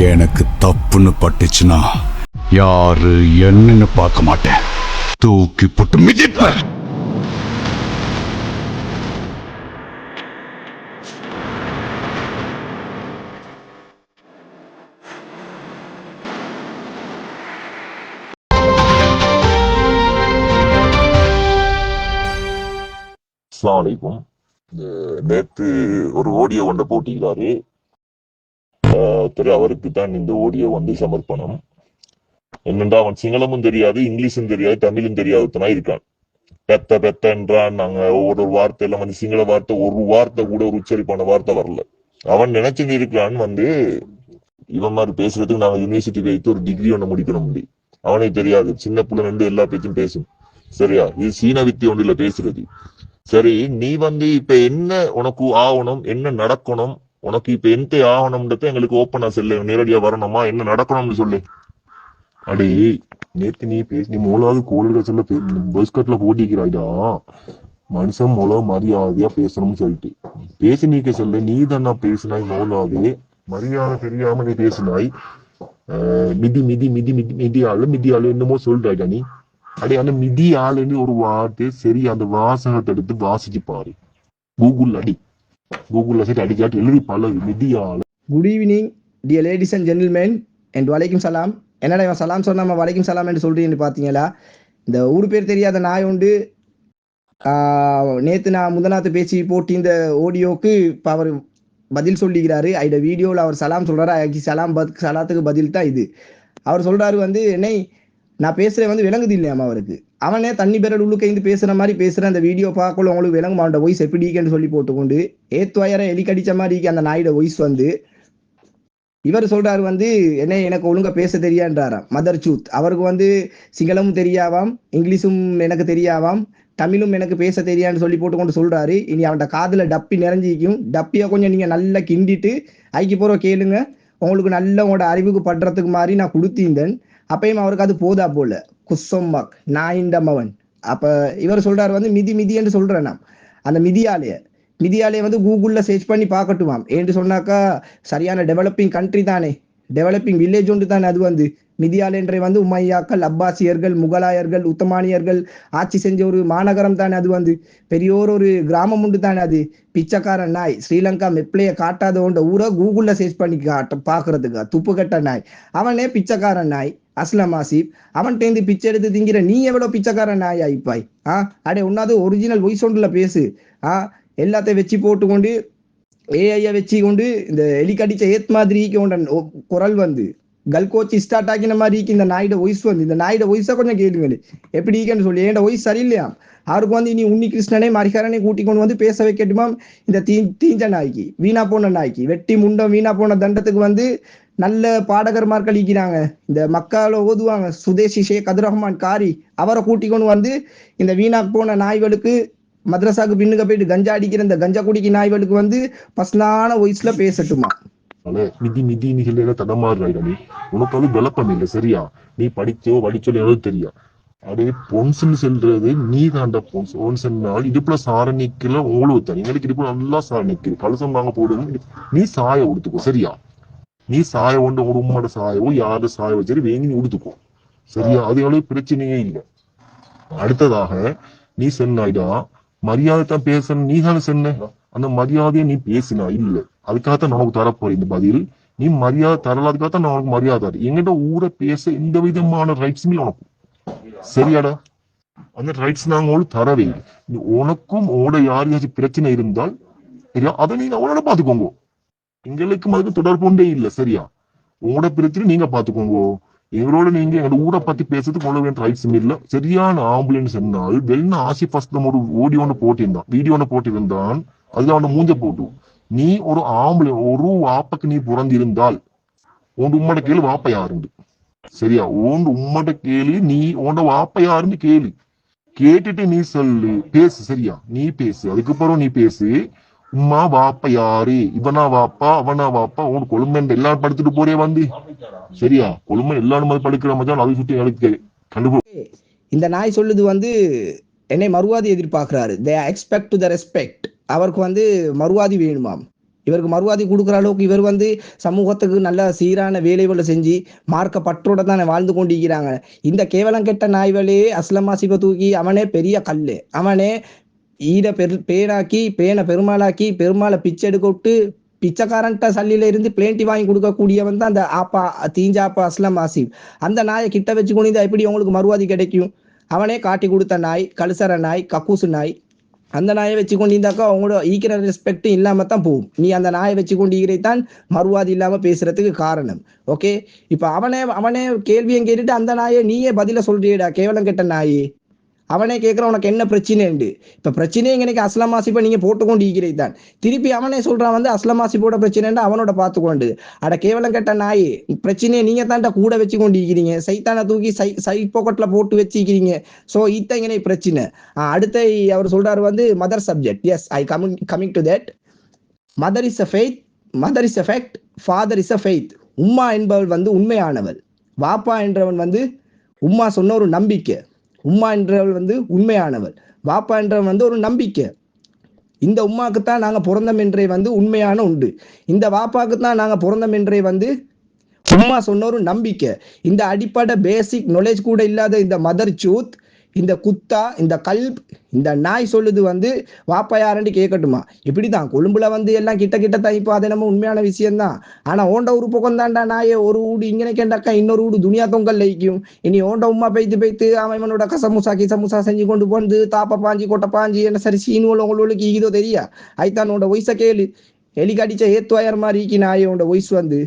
எனக்கு தப்புன்னு பட்டுச்சுன்னா யாரு என்னன்னு பார்க்க மாட்டேன், தூக்கி போட்டு மிதிப்பேன். அஸ்ஸலாமு அலைக்கும். நேத்து ஒரு ஆடியோ ஒன்றை போட்டிக்கிறாரு. அவருக்கு தான் இந்த ஆடியோ சமர்ப்பணம். என்னென்றா அவன் சிங்களமும் தெரியாது, இங்கிலீஷும் தெரியாது, தமிழும் தெரியாதவனா இருக்கான். பெத்த பெத்தன்றான். நாங்க ஒவ்வொரு வார்த்தையில சிங்கள வார்த்தை ஒரு வார்த்தை கூட ஒரு உச்சரிப்பான வார்த்தை வரல. அவன் நினைச்சுட்டு இருக்கிறான் இவன் மாதிரி பேசுறதுக்கு நாங்க யூனிவர்சிட்டி வைத்து ஒரு டிகிரி ஒண்ணு முடிக்கணும். அவனுக்கு தெரியாது, சின்ன பிள்ளை ரெண்டு எல்லா பேச்சும் பேசும். சரியா? இது சீன வித்தி ஒன்றுல பேசுறது. சரி, நீ இப்ப என்ன உனக்கு ஆகணும், என்ன நடக்கணும், உனக்கு இப்ப எந்த ஆகணும்ன்றத எங்களுக்கு ஓப்பனா சொல்லு. நேரடியா வரணுமா, என்ன நடக்கணும்னு சொல்லு. அடே, நேத்து நீ பேசி நீ மூணாவது கோல்கள் சொல்ல பஸ்கட்ல போட்டிக்கிறாய்டா. மனுஷன் மூல மரியாதையா பேசணும்னு சொல்லிட்டு பேசி நீக்க சொல்லு. நீ தானா பேசினாய் மூணாவது, மரியாதை தெரியாம நீ பேசினாய். மிதி மிதி மிதி மிதி மிதி ஆளு என்னமோ சொல்றாய்டா நீ. அடே, அந்த மிதி ஆளுன்னு ஒரு வார்த்தை சரி, அந்த வாசகத்தை எடுத்து வாசிச்சு பாரு. கூகுள்ல சரி அடிக்காட்டு எழுதி பழகு. மிதி ஆளு. Good evening dear ladies and gentlemen and வலைக்கும் சலாம். என்னடா இவன் சலாம் சொன்னா நம்ம வலைக்கும் சலாம் என்று சொல்றீங்கன்னு பார்த்தீங்களா? இந்த ஊர் பேர் தெரியாத நாய் உண்டு. நேற்று நான் முதநாத்து பேசி போட்டு இந்த ஆடியோக்கு இப்போ அவர் பதில் சொல்லிக்கிறாரு. இந்த வீடியோவில் அவர் சலாம் சொல்றாரு. சலாத்துக்கு பதில் தான் இது. அவர் சொல்றாரு என்னை நான் பேசுறேன் விளங்குது இல்லையாமா அவருக்கு. அவனே தண்ணி பெறல் உள்ளுக்கைந்து பேசுற மாதிரி பேசுறேன். அந்த வீடியோ பார்க்கல உங்களுக்கு விளங்கு மாவட்ட வாய்ஸ் எப்படின்னு சொல்லி போட்டுக்கொண்டு ஏத்துவயர எலி கடிச்ச மாதிரி அந்த நாயோட வாய்ஸ் இவர் சொல்றாரு என்ன எனக்கு ஒழுங்கா பேச தெரியான்றாராம். மதர் சூத். அவருக்கு சிங்களமும் தெரியாவாம், இங்கிலீஷும் எனக்கு தெரியாவாம், தமிழும் எனக்கு பேச தெரியான்னு சொல்லி போட்டுக்கொண்டு சொல்றாரு. இனி அவன்கிட்ட காதுல டப்பி நிறைஞ்சிக்கும். டப்பியை கொஞ்சம் நீங்க நல்லா கிண்டிட்டு ஐக்கி போற கேளுங்க. உங்களுக்கு நல்ல உங்களோட அறிவுக்கு படுறதுக்கு மாதிரி நான் கொடுத்தீந்தேன். அப்பயும் அவருக்கு அது போதா போல. குசொம்மாக் நாயிண்டமவன். அப்ப இவர் சொல்றாரு மிதி மிதி என்று சொல்றேன். நான் அந்த மிதியாலைய கூகுள்ல சர்ச் பண்ணி பார்க்கட்டுமாம். என்று சொன்னாக்கா சரியான டெவலப்பிங் கண்ட்ரி தானே, டெவலப்பிங் வில்லேஜ் ஒன்று தானே அது. மிதியாலேன்றை உமையாக்கள், அப்பாசியர்கள், முகலாயர்கள், உத்தமானியர்கள் ஆட்சி செஞ்ச ஒரு மாநகரம் தானே அது. பெரியோர் ஒரு கிராமம் உண்டு தானே அது. பிச்சைக்காரன் நாய் ஸ்ரீலங்கா மெப்ளைய காட்டாத ஒன்ற ஊரை கூகுள்ல சர்ச் பண்ணி பாக்குறதுக்கு துப்பு கட்ட நாய். அவனே பிச்சைக்காரன் நாய் அஸ்லம் ஆசிப். அவன்கிட்ட பிச்சை எடுத்து திங்கிற நீ எவ்வளவு பிச்சைக்காரன் நாய் ஆயிப்பாய்? அடே ஒன்னாவது ஒரிஜினல் வாய்ஸ் ஒன்றுல பேசு. எல்லாத்தையும் வச்சு போட்டுக்கொண்டு ஏஐய வச்சு கொண்டு இந்த எலிக்கடிச்ச ஏத் மாதிரி குரல் கல்கோச்சி ஸ்டார்ட் ஆக்கின மாதிரி இந்த நாயோட வாய்ஸ் இந்த நாயோட வாய்ஸா கொஞ்சம் கேளுங்களே எப்படி ஈக்கன்னு சொல்லி. என்னோட வாய்ஸ் சரியில்லையா? அவருக்கு இனி உன்னி கிருஷ்ணனே மரிகாரனை கூட்டி கொண்டு பேச வைக்கட்டுமா? இந்த தீஞ்ச நாய்க்கு, வீணா போன நாய்க்கு, வெட்டி முண்டம் வீணா போன தண்டத்துக்கு நல்ல பாடகர்மார் கழிக்கிறாங்க. இந்த மக்கால ஓதுவாங்க சுதேசி ஷேக் அப்துல் ரஹ்மான் காரி. அவரை கூட்டி கொண்டு இந்த வீணா போன நாய்களுக்கு மദ്രസാக்கு பின்னுக்கு போயிட்டு கஞ்சா அடிக்கிற இந்த கஞ்சா குடிக்கு நாய்களுக்கு பர்சனலான வாய்ஸ்ல பேசட்டுமா? மிதி மிதி நீ தடமாறுறாய். உனக்கு விளப்பம் இல்லை. சரியா? நீ படிச்சோ எதாவது தெரியா? அப்படியே பொன்சுன்னு சொல்றது நீ தாண்ட பொன்சுனால் இடுப்புல சார நிக்கல. உங்களுக்கு எங்களுக்கு இடுப்புல நல்லா சார நிக்குது. கலசம் வாங்க போடுவோம். நீ சாய உடுத்துக்கோ. சரியா? நீ சாய ஒன்று ஒரு உம்மோட சாயவோ யாரு சாய வச்சு வேங்கி நீ உடுத்துக்கோ. சரியா? அது எவ்வளவு பிரச்சனையே இல்லை. அடுத்ததாக நீ சொன்னாய்டா மரியாதை தான் பேசணும். நீ தானே சொன்ன அந்த மரியாதையை நீ பேசினா இல்லை. அதுக்காகத்தான் நமக்கு தரப்போற இந்த பதில். நீ மரியாதை தரலாதுக்காகத்தான் நான் உனக்கு மரியாதை. எங்கிட்ட ஊரை பேச எந்த விதமான ரைட்ஸுமே உனக்கு. சரியாடா? அந்த ரைட்ஸ் நாங்க உங்களுக்கு தரவே. உனக்கும் ஓட யாரையாச்சும் பிரச்சனை இருந்தால் சரியா அதை நீங்க அவனோட பாத்துக்கோங்க. எங்களுக்கும் அதுக்கு தொடர்புண்டே இல்லை. சரியா? உங்களோட பிரச்சனை நீங்க பாத்துக்கோங்க. எங்களோட நீங்க எங்களோட ஊரை பத்தி பேசுறதுக்கு கொள்ள வேண்டிய ரைட்ஸும் இல்லை. சரியான ஆம்புலன்ஸ் சொன்னால் வெள்ள ஆசிஃப் ஒரு ஓடியோ ஒன்று போட்டிருந்தான், வீடியோ ஒன்று போட்டிருந்தான். அதுல அவனை மூஞ்ச போட்டு நீ ஒரு ஆம்புலன்ஸ் ஒரு வாப்பக்கு நீ பிறந்திருந்தால் உன் உம்மட கேளு வாப்ப யாருண்டு. சரியா? உன் உம்மட கேளு நீ உன்னோட வாப்ப யாருன்னு கேளு. கேட்டுட்டு நீ சொல்லு, பேசு. சரியா? நீ பேசு. அதுக்கப்புறம் நீ பேசு. உம்மா வாப்பா யாரு, இவனா வாப்பா அவனா வாப்பா உனக்கு கொழும்பு எல்லாரும் படுத்துட்டு போறே சரியா? கொழும்பு எல்லாரும் படுக்கிற மச்சான் அதை சுற்றி எனக்கு கண்டுபோ. இந்த நாய் சொல்லுது என்னை மறுவாதி எதிர்பார்க்கிறாரு. They expect to the respect. அவருக்கு மறுவாதி வேணுமாம். இவருக்கு மறுவாதி கொடுக்குற அளவுக்கு இவர் வந்து சமூகத்துக்கு நல்ல சீரான வேலைகளை செஞ்சு மார்க்க பற்றோட தான் வாழ்ந்து கொண்டிருக்கிறாங்க. இந்த கேவலம் கெட்ட நாய்களே அஸ்லம் ஆசிபை தூக்கி அவனே பெரிய கல்லு, அவனே ஈர பேராக்கி பேனை பெருமாளாக்கி பெருமாளை பிச்சை எடுக்க விட்டு பிச்சைக்காரன்ட்ட சல்லில இருந்து பிளேண்டி வாங்கி கொடுக்கக்கூடியவன் தான் அந்த ஆப்பா தீஞ்சாப்பா அஸ்லம் ஆசிப். அந்த நாயை கிட்ட வச்சு கொண்டு எப்படி உங்களுக்கு மறுவாதி கிடைக்கும்? அவனே காட்டி கொடுத்த நாய், கழுசர நாய், கக்கூசு நாய். அந்த நாயை வச்சு கொண்டிருந்தாக்கா அவங்களோட ஈக்கிற ரெஸ்பெக்ட் இல்லாம தான் போகும். நீ அந்த நாயை வச்சு கொண்டிருக்கிறதான் மறுவாதி இல்லாம பேசுறதுக்கு காரணம். ஓகே, இப்ப அவனே கேள்வியும் கேட்டுட்டு அந்த நாயை நீயே பதில சொல்றியடா கேவலம் கெட்ட நாயே. அவனே கேட்குற உனக்கு என்ன பிரச்சனைண்டு. இப்ப பிரச்சனையே எனக்கு அஸ்லம் ஆசிப்பை நீங்க போட்டுக்கொண்டு இருக்கிறது தான். திருப்பி அவனே சொல்றான் வந்து அஸ்லம் ஆசிப்போட பிரச்சனைன்னு அவனோட பார்த்துக்கொண்டு. அட கேவலம் கெட்ட நாயே, பிரச்சனையை நீங்க தான்டா கூட வச்சு கொண்டு இருக்கிறீங்க. சைத்தானை தூக்கி சை பாக்கெட்ல போட்டு வச்சுக்கிறீங்க. ஸோ இத்தங்கனை பிரச்சனை. அடுத்த அவர் சொல்றாரு வந்து mother subject. Yes, I coming to that. Mother is a faith, mother is a fact, father is a faith. உம்மா என்பவள் வந்து உண்மையானவள், வாப்பா என்றவன் வந்து உம்மா சொன்ன ஒரு நம்பிக்கை. உம்மா என்றவள் வந்து உண்மையானவள், வாப்பா என்றவன் வந்து ஒரு நம்பிக்கை. இந்த உம்மாக்குத்தான் நாங்க பிறந்தோம் என்றே வந்து உண்மையான உண்டு. இந்த வாப்பாக்குத்தான் நாங்க பிறந்தோம் என்றே வந்து உம்மா சொன்ன ஒரு நம்பிக்கை. இந்த அடிப்படை பேசிக் நாலேஜ் கூட இல்லாத இந்த மதர் சூத், இந்த குத்தா, இந்த கல்ப், இந்த நாய் சொல்லுது வந்து வாப்பா யாருன்னு கேட்கட்டுமா? இப்படிதான் கொழும்புல வந்து எல்லாம் கிட்ட தான். இப்போ அது நம்ம உண்மையான விஷயம்தான். ஆனா ஓண்ட ஒரு பக்கம் தாண்டா நாயே, ஒரு ஊடு இங்கே கேண்டாக்கா இன்னொரு ஊடு துணியா தொங்கல் லைக்கும். இனி ஓண்ட உமா பெய்த்து அவனோட கசமுசா செஞ்சு கொண்டு போந்து தாப்ப பாஞ்சி கொட்டை பாஞ்சி என்ன சரி சீனுவல் உங்களுக்கு ஈதோ தெரியா? ஐத்தான் உன்னோட வயசை கேளு. எலிகடிச்ச ஏத்துவாயர் மாதிரி ஈக்கி நாயே உன்னோட வயசு வந்து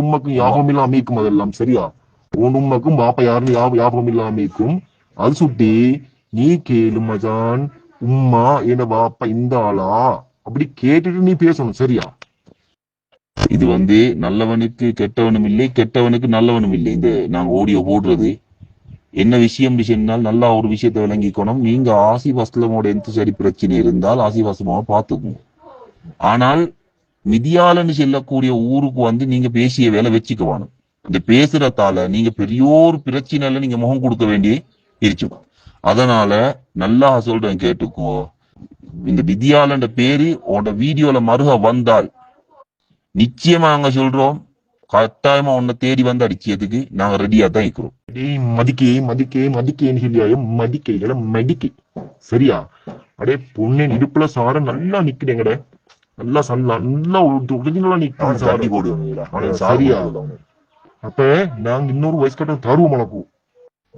உண்மைக்கும் யாபம் இல்லாம இருக்கும். அதெல்லாம் சரியா? உன் உண்மைக்கும் பாப்பா யாருன்னு யாபம் இல்லாம இருக்கும். அது சுட்டி நீ கேளு மஜான், உம்மா என்ன பாப்பா இந்த ஆளா அப்படி கேட்டுட்டு நீ பேசணும். சரியா? இது வந்து நல்லவனுக்கு கெட்டவனும் இல்லை, கெட்டவனுக்கு நல்லவனும் இல்லை. இந்த நாங்க ஆடியோ போடுறது என்ன விஷயம் சொன்னால் நல்லா ஒரு விஷயத்தை விளங்கிக்கணும். நீங்க ஆசிப் அஸ்லமோட எந்த சரி பிரச்சனை இருந்தால் ஆசிப் அஸ்லமாவை பார்த்துக்கணும். ஆனால் மிதியாலன்னு செல்லக்கூடிய ஊருக்கு வந்து நீங்க பேசிய வேலை வச்சுக்குவானு. இந்த பேசுறதால நீங்க பெரியோர் பிரச்சனைல நீங்க முகம் கொடுக்க வேண்டி இருக்கும். அதனால நல்லா சொல்றேன் கேட்டுக்கோ. இந்த வித்யாலன்ற பேரு உன்னோட வீடியோல மருக வந்தால் நிச்சயமா நாங்க சொல்றோம், கட்டாயமா உன்னை தேடி வந்து அடிச்சதுக்கு நாங்க ரெடியா தான் இருக்கிறோம். மதிக்கை சரியா? அடே பொண்ணு இடுப்புல சார நல்லா நிக்கிறேங்கட, நல்லா நல்லா ஒரிஜினலா நிக்கிறேன். சரியா? அப்ப நாங்க இன்னொரு வயசு கட்டம் தருவோம் உனக்கு.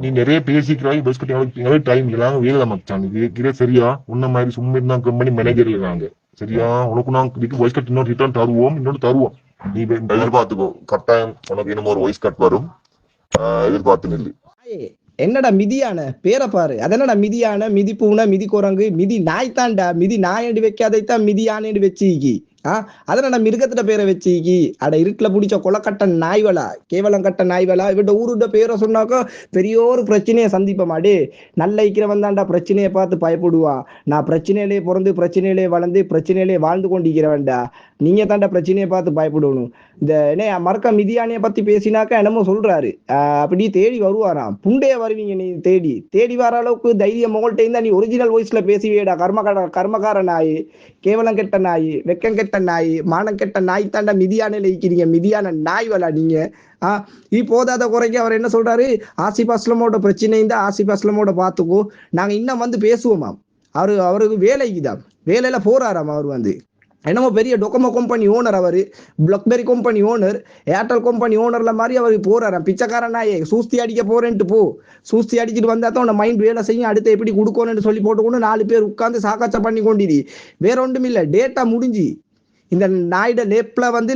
நீ நிறைய பேசிக்கிறாய், வயசு கட்டம் டைம் இல்லாம வேலை மச்சான் இருக்கிற. சரியா? உன்ன மாதிரி சும்மா இருந்தா கம்பெனி மேனேஜர் இருக்காங்க. சரியா? உனக்கு நாங்க வயசு கட் இன்னொரு ரிட்டர்ன் தருவோம், இன்னொன்று தருவோம். நீ எதிர்பார்த்துக்கோ, கட்டாயம் உனக்கு இன்னும் ஒரு வயசு கட் வரும். எதிர்பார்த்து நில்லு. என்னடா மிதியான பேரை பாரு. அதென்னடா மிதியான, மிதி பூனை, மிதி குரங்கு, மிதி நாய் தான்டா. மிதி நாயண்டு வைக்காதைத்தான் மிதி யானைன்னு வச்சுக்கி. அதனால மிருகத்துல பேரை வச்சுக்கி. அட இருட்டுல பிடிச்ச கொலக்கட்ட நாய்வலா, கேவலம் கட்ட நாய்வலா. இவட்ட ஊருட பேரை சொன்னாக்கா பெரிய ஒரு பிரச்சனையை சந்திப்பமாடே. நல்ல இருக்கிறவன் தான்டா பிரச்சனையை பார்த்து பயப்படுவான். நான் பிரச்சனையிலே பிறந்து பிரச்சனையிலே வளர்ந்து பிரச்சனையிலே வாழ்ந்து கொண்டிருக்கிறவன்டா. நீங்க தாண்டா பிரச்சனையை பார்த்து பயப்படணும். இந்த என்ன மறக்க மிதியானைய பத்தி பேசினாக்கா என்னமோ சொல்றாரு. அப்படி தேடி வருவாராம். புண்டைய வருவீங்க நீ தேடி வர அளவுக்கு தைரியம் உங்கள்கிட்ட இருந்தா நீ ஒரிஜினல் வாய்ஸ்ல பேசுவியடா. கர்மகார நாய், கேவலம் கெட்ட நாய், வெக்கம் கெட்ட நாய், மானம் கெட்ட நாய் தாண்டா மிதியானையில இருக்கிறீங்க. மிதியான நாய் வலா நீங்க. போதாத குறைக்கு அவர் என்ன சொல்றாரு, ஆசிப் அஸ்லமோட பிரச்சனை இந்த ஆசிப் அஸ்லமோட பார்த்துக்கோ, நாங்க இன்னும் வந்து பேசுவோமாம். அவருக்கு வேலைக்குதான், வேலையில போறாராம். அவர் வந்து என்னமோ பெரிய டொக்கோமோ கம்பெனி ஓனர், அவரு BlackBerry company owner, Airtel company ஓனர்ல மாதிரி அவர் போறாராம். பிச்சைக்காரனாயே சூஸ்தி அடிக்க போறேன்ட்டு போ. சூஸ்தி அடிச்சுட்டு வந்தா தான் உன் மைண்ட் வேலை செய்யும். அடுத்து எப்படி கொடுக்கணும்னு சொல்லி போட்டுக்கொண்டு 4 பேர் உட்கார்ந்து சாக்காச்சா பண்ணி கொண்டிரு. வேற ஒன்றும் இல்லை, டேட்டா முடிஞ்சு. இந்த நாயிட லேப்ல வந்து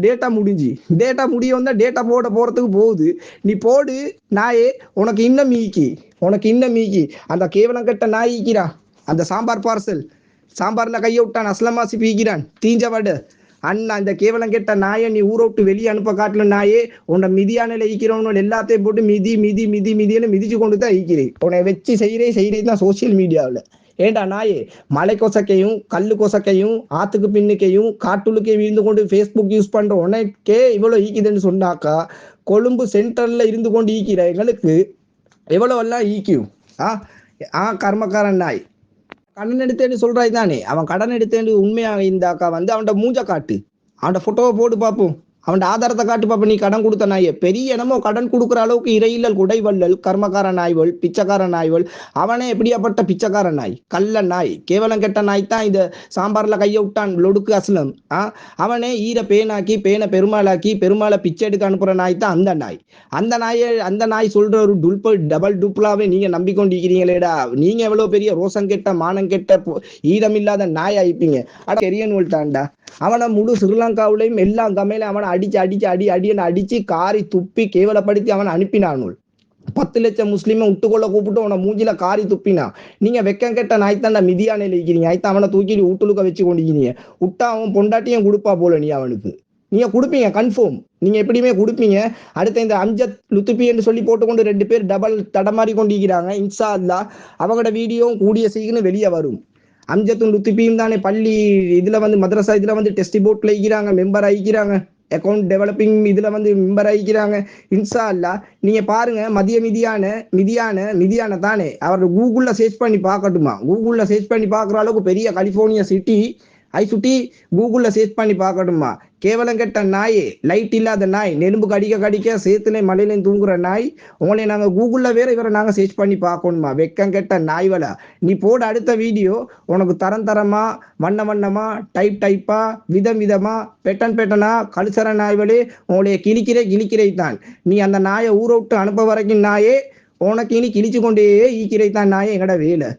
டேட்டா முடிஞ்சு. டேட்டா முடிய வந்தா டேட்டா போறதுக்கு போகுது. நீ போடு நாயே, உனக்கு இன்னும் மீக்கி. அந்த கேவலம் கட்ட நாய்க்கிறா. அந்த சாம்பார் பார்சல் சாம்பார்ல கையை விட்டான், அஸ்லமாசி பீக்கிறான் தீஞ்சவாடு. அண்ணா இந்த கேவலம் கெட்ட நாயை நீ ஊரை விட்டு வெளியே அனுப்ப காட்டல நாயே. உன்னை மிதியானையில ஈக்கிறவனோட எல்லாத்தையும் போட்டு மிதின்னு மிதிச்சு கொண்டு தான் ஈக்கிறேன். உன்னை வச்சு செய்யறே தான் சோசியல் மீடியாவில். ஏண்டா நாயே, மலை கொசக்கையும் கல்லு கொசக்கையும் ஆத்துக்கு பின்னுக்கையும் காட்டுலுக்கே வீழ்ந்து கொண்டு ஃபேஸ்புக் யூஸ் பண்ற உனக்கே இவ்வளவு ஈக்குதுன்னு சொன்னாக்கா, கொழும்பு சென்டர்ல இருந்து கொண்டு ஈக்கிற எங்களுக்கு எவ்வளவு எல்லாம் ஈக்கும். கர்மக்காரன் நாய். கடன் எடுத்தேன்னு சொல்றாய் தானே, அவன் கடன் எடுத்தேன்னு உண்மையாக இருந்தாக்கா வந்து அவன்கிட்ட மூஞ்ச காட்டு, அவன்கிட்ட போட்டோவை போட்டு பார்ப்போம், அவன் ஆதாரத்தை காட்டு பாப்ப. நீ கடன் கொடுத்த நாய பெரிய என்னமோ கடன் கொடுக்குற அளவுக்கு இறையில்லல் குடைவல்லல் கர்மக்கார நாய்வள் பிச்சைக்கார நாய்வள். அவனே எப்படியாப்பட்ட பிச்சைக்கார நாய், கள்ள நாய், கேவலம் கெட்ட நாய் தான் இந்த சாம்பார்ல கைய விட்டான் லொடுக்கு அஸ்லம். அவனே ஈர பேனாக்கி பேனை பெருமாளாக்கி பெருமாளை பிச்சை எடுக்க அனுப்புற நாய் தான் அந்த நாய். அந்த நாய் சொல்ற ஒரு டபுள் டூப்ளாவே நீங்க நம்பிக்கொண்டிருக்கிறீங்களேடா. நீங்க எவ்வளவு பெரிய ரோசம் கெட்ட மானம் கெட்ட ஈரம் இல்லாத நாய் ஆயிப்பீங்க. எரியன் தான்டா. அவனை முழு ஸ்ரீலங்காவிலையும் எல்லாம் கமையில அவனை அடிச்சு காரி துப்பி கேவலப்படுத்தி அவனை அனுப்பினானுள். 10 லட்சம் முஸ்லீமை விட்டுக்கொள்ள கூப்பிட்டு அவனை மூஞ்சில காரி துப்பினா. நீங்க வெக்கம் கெட்ட நாய்த்தாண்டா மிதியானையில இருக்கிறீங்க. ஆய்த்தான் அவனை தூக்கி வீட்டுலுக்க வச்சு கொண்டிருக்கிறீங்க. விட்டா அவன் பொண்டாட்டியும் கொடுப்பா போல நீ அவனுக்கு. நீங்க கொடுப்பீங்க கன்ஃபார்ம், நீங்க எப்படியுமே கொடுப்பீங்க. அடுத்த இந்த அம்ஜத் லுத்துபி என்று சொல்லி போட்டுக்கொண்டு 2 பேர் டபுள் தடமாறி கொண்டிருக்கிறாங்க. இன்ஷா அல்லாஹ் அவங்களோட வீடியோவும் கூடிய சீக்கிரம் வெளியே வரும். அம்ஜத்தும் லுத்துபியும் தானே பள்ளி இதுல வந்து மദ്രസா இதுல வந்து டெஸ்ட் போர்ட்ல இருக்கிறாங்க, மெம்பர் ஆகிக்கிறாங்க, அக்கௌண்ட் டெவலப்பிங் இதுல வந்து மெம்பர் ஆகிக்கிறாங்க. இன்ஷா அல்லாஹ் நீங்க பாருங்க. மிதியான தானே அவர் கூகுள்ல சர்ச் பண்ணி பார்க்கட்டுமா? கூகுள்ல சர்ச் பண்ணி பார்க்குற அளவுக்கு பெரிய கலிபோர்னியா சிட்டி சுட்டி கூகுள்ல சர்ச் பண்ணி பார்க்கட்டுமா? கேவலம் கெட்ட நாயே, லைட் இல்லாத நாய், நெரும்பு கடிக்க சேத்துலையும் மலையிலையும் தூங்குற நாய். உங்களை நாங்க கூகுள்ல வேற இவரை நாங்க சர்ச் பண்ணி பார்க்கணுமா? வெக்கம் கெட்ட நாய்வலா. நீ போட அடுத்த வீடியோ உனக்கு தரமா வண்ணமா டைப்பா விதமா பெட்டனா கழுசர நாய்வலே உங்களைய கிழிக்கிறை தான். நீ அந்த நாயை ஊரை விட்டு அனுப்ப வரைக்கும் நாயே உனக்கு இனி கிழிச்சு கொண்டே ஈக்கிறை தான் நாயே எங்கட வேலை.